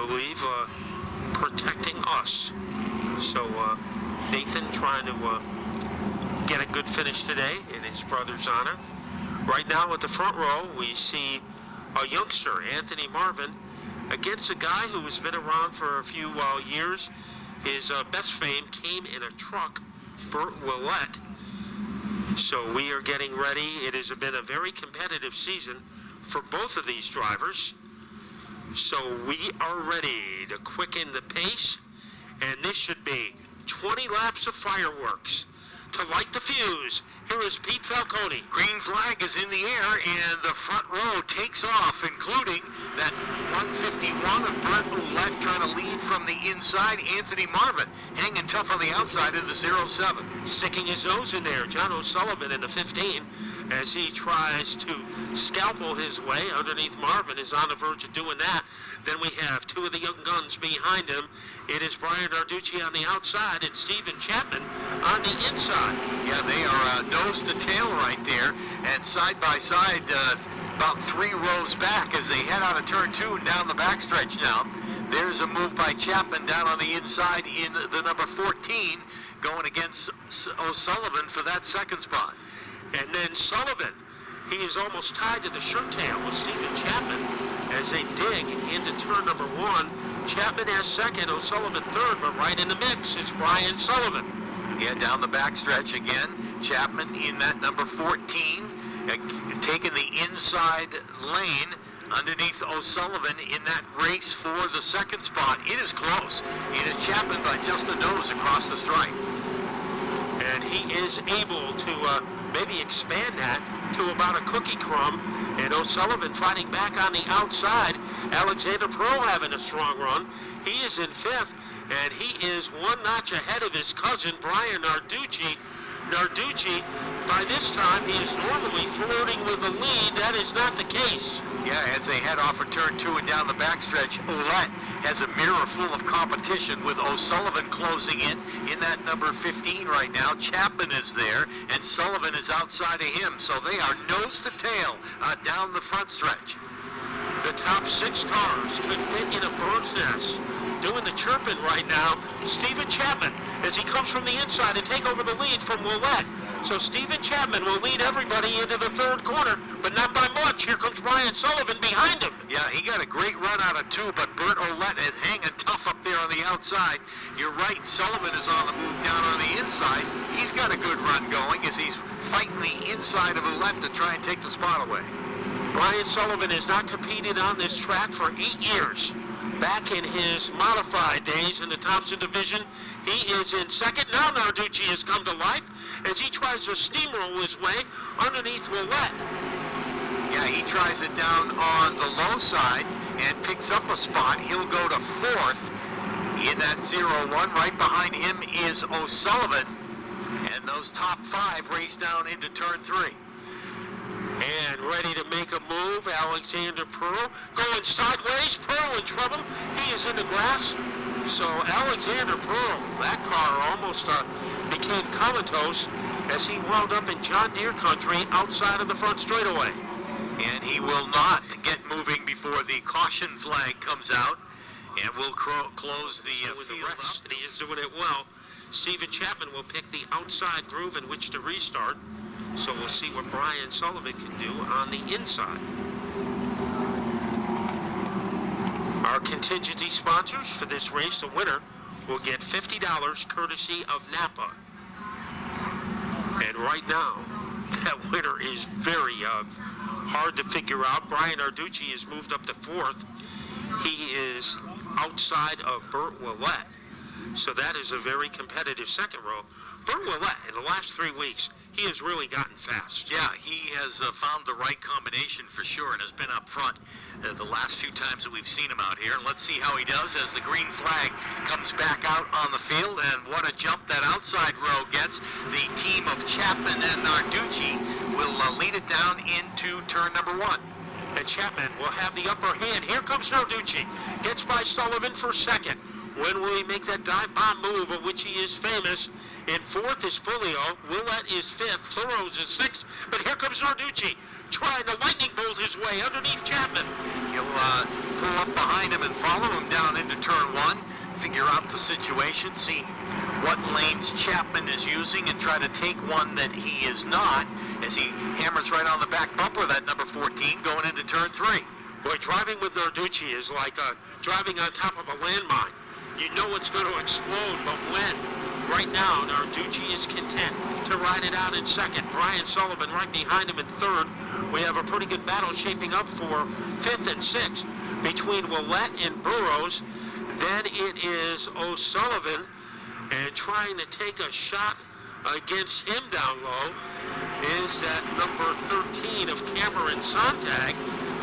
believe, protecting us. So Nathan trying to get a good finish today in his brother's honor. Right now at the front row, we see a youngster, Anthony Marvin, against a guy who has been around for a few years. His best fame came in a truck, Burt Willett. So we are getting ready. It has been a very competitive season for both of these drivers. So we are ready to quicken the pace, and this should be 20 laps of fireworks. To light the fuse, here is Pete Falcone. Green flag is in the air, and the front row takes off, including that 151 of Burt Willett trying to lead from the inside. Anthony Marvin hanging tough on the outside of the 07. Sticking his nose in there, John O'Sullivan in the 15 as he tries to scalpel his way underneath Marvin, is on the verge of doing that. Then we have two of the young guns behind him. It is Brian Narducci on the outside and Stephen Chapman on the inside. Yeah, they are nose to tail right there, and side by side, about 3 rows back as they head out of turn 2 and down the backstretch now. There's a move by Chapman down on the inside in the number 14, going against O'Sullivan for that second spot. And then Sullivan, he is almost tied to the shirt tail with Stephen Chapman as they dig into turn number 1. Chapman has second, O'Sullivan third, but right in the mix is Brian Sullivan. Yeah, down the backstretch again. Chapman in that number 14, taking the inside lane underneath O'Sullivan in that race for the second spot. It is close. It is Chapman by just a nose across the stripe. And he is able to maybe expand that to about a cookie crumb. And O'Sullivan fighting back on the outside. Alexander Pearl having a strong run. He is in 5th, and he is 1 notch ahead of his cousin, Brian Narducci. Narducci, by this time, he is normally flirting with the lead. That is not the case. Yeah, as they head off of turn 2 and down the backstretch, Ouellette has a mirror full of competition with O'Sullivan closing in that number 15 right now. Chapman is there, and Sullivan is outside of him, so they are nose to tail down the front stretch. The top 6 cars could fit in a bird's nest. Doing the chirping right now, Stephen Chapman, as he comes from the inside to take over the lead from Willett. So Stephen Chapman will lead everybody into the 3rd corner, but not by much. Here comes Brian Sullivan behind him. Yeah, he got a great run out of 2, but Burt Willett is hanging tough up there on the outside. You're right, Sullivan is on the move down on the inside. He's got a good run going as he's fighting the inside of Willett to try and take the spot away. Brian Sullivan has not competed on this track for 8 years. Back in his modified days in the Thompson division, he is in 2nd. Now Narducci has come to life as he tries to steamroll his way underneath Willett. Yeah, he tries it down on the low side and picks up a spot. He'll go to 4th in that 0-1. Right behind him is O'Sullivan, and those top 5 race down into turn 3. And ready to make a move, Alexander Pearl going sideways. Pearl in trouble. He is in the grass. So Alexander Pearl, that car almost became comatose as he wound up in John Deere country outside of the front straightaway. And he will not get moving before the caution flag comes out, and we'll close the field up. And he is doing it well. Stephen Chapman will pick the outside groove in which to restart. So we'll see what Brian Sullivan can do on the inside. Our contingency sponsors for this race, the winner will get $50 courtesy of Napa. And right now, that winner is very hard to figure out. Brian Narducci has moved up to 4th. He is outside of Burt Willett. So that is a very competitive second row. Burt Willett, in the last 3 weeks, he has really gotten fast. Yeah, he has found the right combination for sure and has been up front the last few times that we've seen him out here. And let's see how he does as the green flag comes back out on the field. And what a jump that outside row gets. The team of Chapman and Narducci will lead it down into turn number 1. And Chapman will have the upper hand. Here comes Narducci. Gets by Sullivan for 2nd. When will he make that dive bomb move of which he is famous? In 4th is Fulio. Willett is 5th. Burrows is 6th. But here comes Narducci trying to lightning bolt his way underneath Chapman. He'll pull up behind him and follow him down into turn one, figure out the situation, see what lanes Chapman is using, and try to take one that he is not as he hammers right on the back bumper of that number 14 going into turn three. Boy, driving with Narducci is like driving on top of a landmine. You know it's going to explode, but when? Right now, Narducci is content to ride it out in second. Brian Sullivan right behind him in third. We have a pretty good battle shaping up for fifth and sixth between Willett and Burrows. Then it is O'Sullivan, and trying to take a shot against him down low is that number 13 of Cameron Sontag.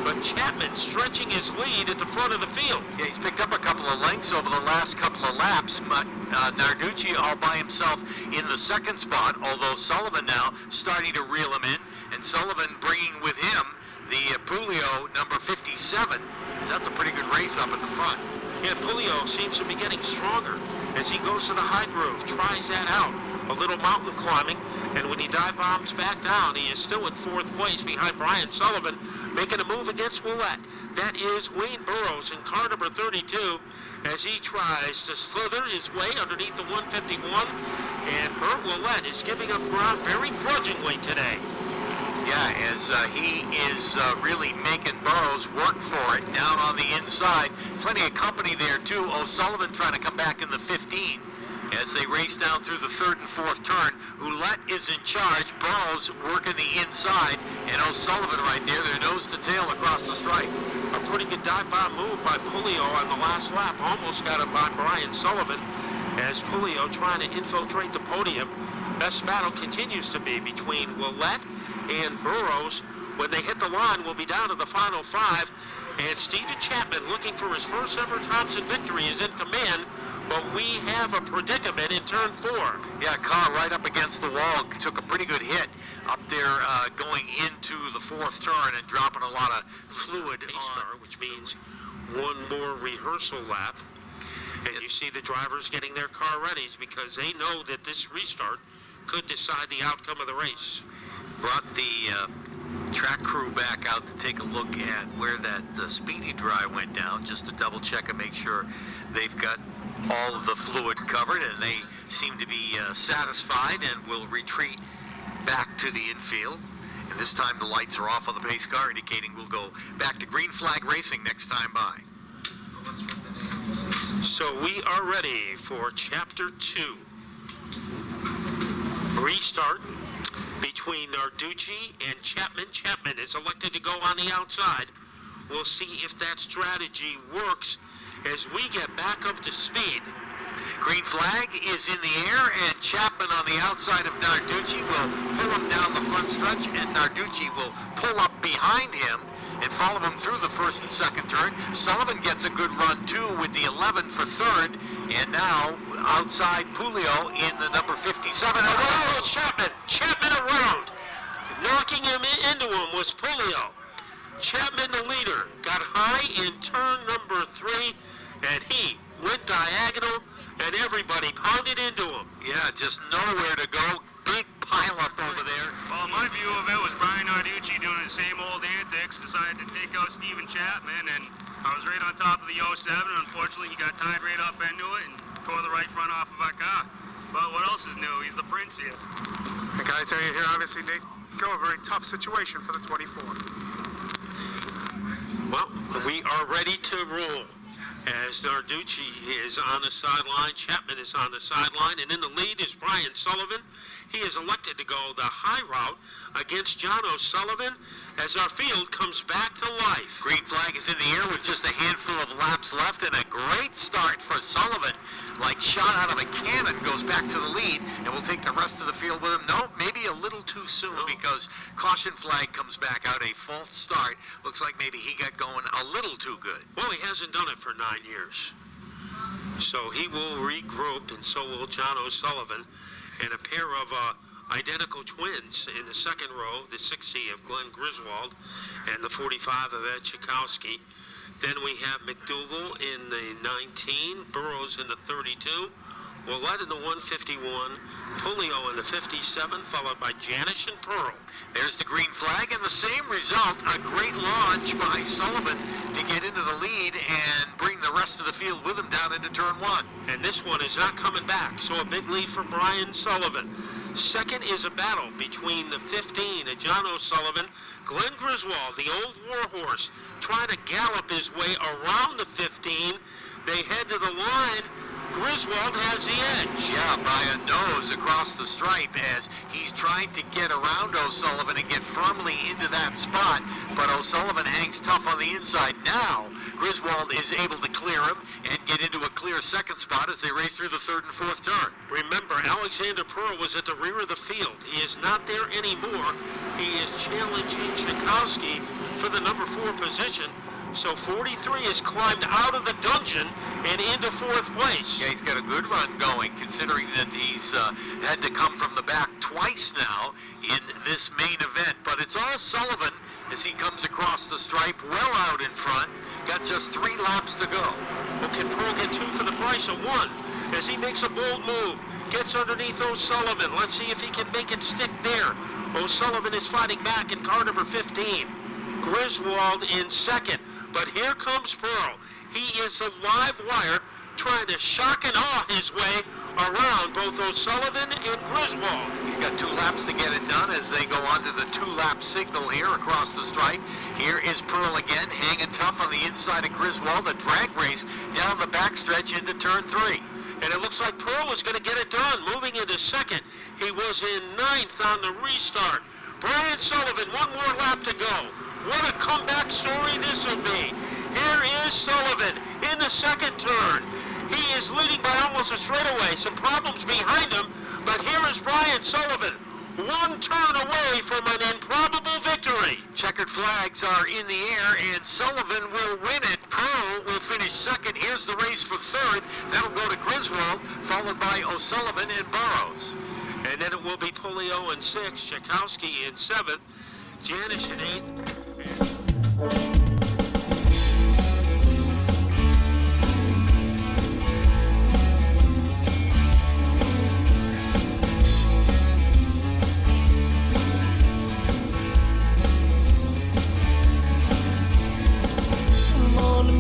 But Chapman stretching his lead at the front of the field. Yeah, he's picked up a couple of lengths over the last couple of laps. Narducci all by himself in the second spot, although Sullivan now starting to reel him in, and Sullivan bringing with him the Pulio number 57. That's a pretty good race up at the front. Yeah, Pulio seems to be getting stronger as he goes to the high groove, tries that out. A little mountain climbing, and when he dive bombs back down, he is still in fourth place behind Brian Sullivan, making a move against Willett. That is Wayne Burrows in car number 32 as he tries to slither his way underneath the 151, and Burt Willett is giving up ground very grudgingly today. Yeah, as he is really making Burrows work for it down on the inside. Plenty of company there too. O'Sullivan trying to come back in the 15 as they race down through the third and fourth turn. Ouellette is in charge. Burrows working the inside, and O'Sullivan right there. They're nose to tail across the stripe. A pretty good dive bomb move by Pulio on the last lap. Almost got him by Brian Sullivan as Pulio trying to infiltrate the podium. Best battle continues to be between Ouellette and Burrows. When they hit the line, we'll be down to the final five. And Stephen Chapman, looking for his first ever Thompson victory, is in command. But we have a predicament in turn four. Yeah, car right up against the wall. Took a pretty good hit up there going into the fourth turn and dropping a lot of fluid on. Which means one more rehearsal lap. And you see the drivers getting their car ready because they know that this restart could decide the outcome of the race. Brought the track crew back out to take a look at where that speedy dry went down, just to double check and make sure they've got all of the fluid covered, and they seem to be satisfied and will retreat back to the infield. And this time the lights are off on the pace car, indicating we'll go back to green flag racing next time by. So we are ready for Chapter 2. Restart between Narducci and Chapman. Chapman is elected to go on the outside. We'll see if that strategy works as we get back up to speed. Green flag is in the air, and Chapman on the outside of Narducci will pull him down the front stretch, and Narducci will pull up behind him and follow him through the first and second turn. Sullivan gets a good run too with the 11 for third, and now outside Pulio in the number 57. Oh, Chapman around. Knocking him into him was Pulio. Chapman, the leader, got high in turn number 3, and he went diagonal, and everybody pounded into him. Yeah, just nowhere to go. Big pile up over there. Well, my view of it was Brian Narducci doing the same old antics, decided to take out Stephen Chapman, and I was right on top of the 07. Unfortunately, he got tied right up into it and tore the right front off of our car. But what else is new? He's the prince here. The guys are here, obviously, they go a very tough situation for the 24. Well, we are ready to roll as Narducci is on the sideline, Chapman is on the sideline, and in the lead is Brian Sullivan. He is elected to go the high route against John O'Sullivan as our field comes back to life. Green flag is in the air with just a handful of laps left, and a great start for Sullivan. Like shot out of a cannon, goes back to the lead, and will take the rest of the field with him. No, maybe a little too soon because caution flag comes back out, a false start. Looks like maybe he got going a little too good. Well, he hasn't done it for 9 years. So he will regroup, and so will John O'Sullivan. And a pair of identical twins in the second row, the 60 of Glenn Griswold and the 45 of Ed Chikowski. Then we have McDougal in the 19, Burrows in the 32, Ouellette in the 151, Pulio in the 57, followed by Janish and Pearl. There's the green flag, and the same result, a great launch by Sullivan to get into the lead and bring the rest of the field with him down into turn one. And this one is not coming back, so a big lead for Brian Sullivan. Second is a battle between the 15 and John O'Sullivan. Glenn Griswold, the old warhorse, trying to gallop his way around the 15. They head to the line. Griswold has the edge. Yeah, by a nose across the stripe as he's trying to get around O'Sullivan and get firmly into that spot, but O'Sullivan hangs tough on the inside. Now, Griswold is able to clear him and get into a clear second spot as they race through the third and fourth turn. Remember, Alexander Pearl was at the rear of the field. He is not there anymore. He is challenging Tchaikovsky for the number 4 position. So 43 has climbed out of the dungeon and into 4th place. Yeah, he's got a good run going, considering that he's had to come from the back twice now in this main event. But it's all Sullivan as he comes across the stripe, well out in front. Got just 3 laps to go. Well, can Pearl get 2 for the price of 1 as he makes a bold move? Gets underneath O'Sullivan. Let's see if he can make it stick there. O'Sullivan is fighting back in car number 15. Griswold in second. But here comes Pearl. He is a live wire trying to shock and awe his way around both O'Sullivan and Griswold. He's got 2 laps to get it done as they go on to the 2-lap signal here across the stripe. Here is Pearl again, hanging tough on the inside of Griswold. A drag race down the backstretch into turn 3. And it looks like Pearl is going to get it done, moving into second. He was in 9th on the restart. Brian Sullivan, 1 more lap to go. What a comeback story this will be. Here is Sullivan in the second turn. He is leading by almost a straightaway. Some problems behind him, but here is Brian Sullivan. 1 turn away from an improbable victory. Checkered flags are in the air, and Sullivan will win it. Pearl will finish second. Here's the race for third. That'll go to Griswold, followed by O'Sullivan and Burrows. And then it will be Polio in 6th, Tchaikovsky in 7th, Janish in 8th.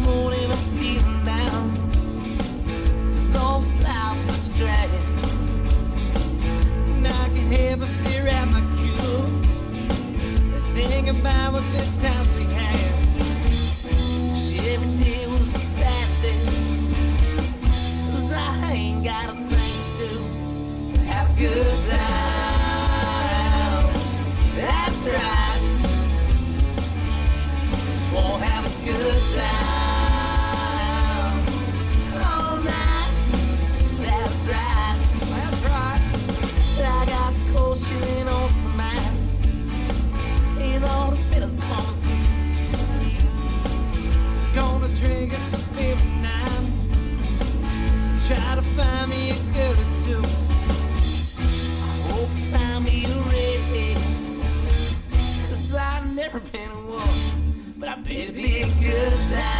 Morning, I'm feeling down. 'Cause all this life's such a drag. And I can help but stare at my cue. Think about what good times we had. 'Cause every day was a Saturday. 'Cause I ain't got a thing to do. Have a good time. That's right. Just won't have a good time all night. That's right. That's right. I got some cold shit on some ice. And all the fellas coming. Gonna drink us some beer tonight. Try to find me a girl or 2. I hope you find me a redhead. 'Cause I've never been a woman, but I bet it'd be a good time.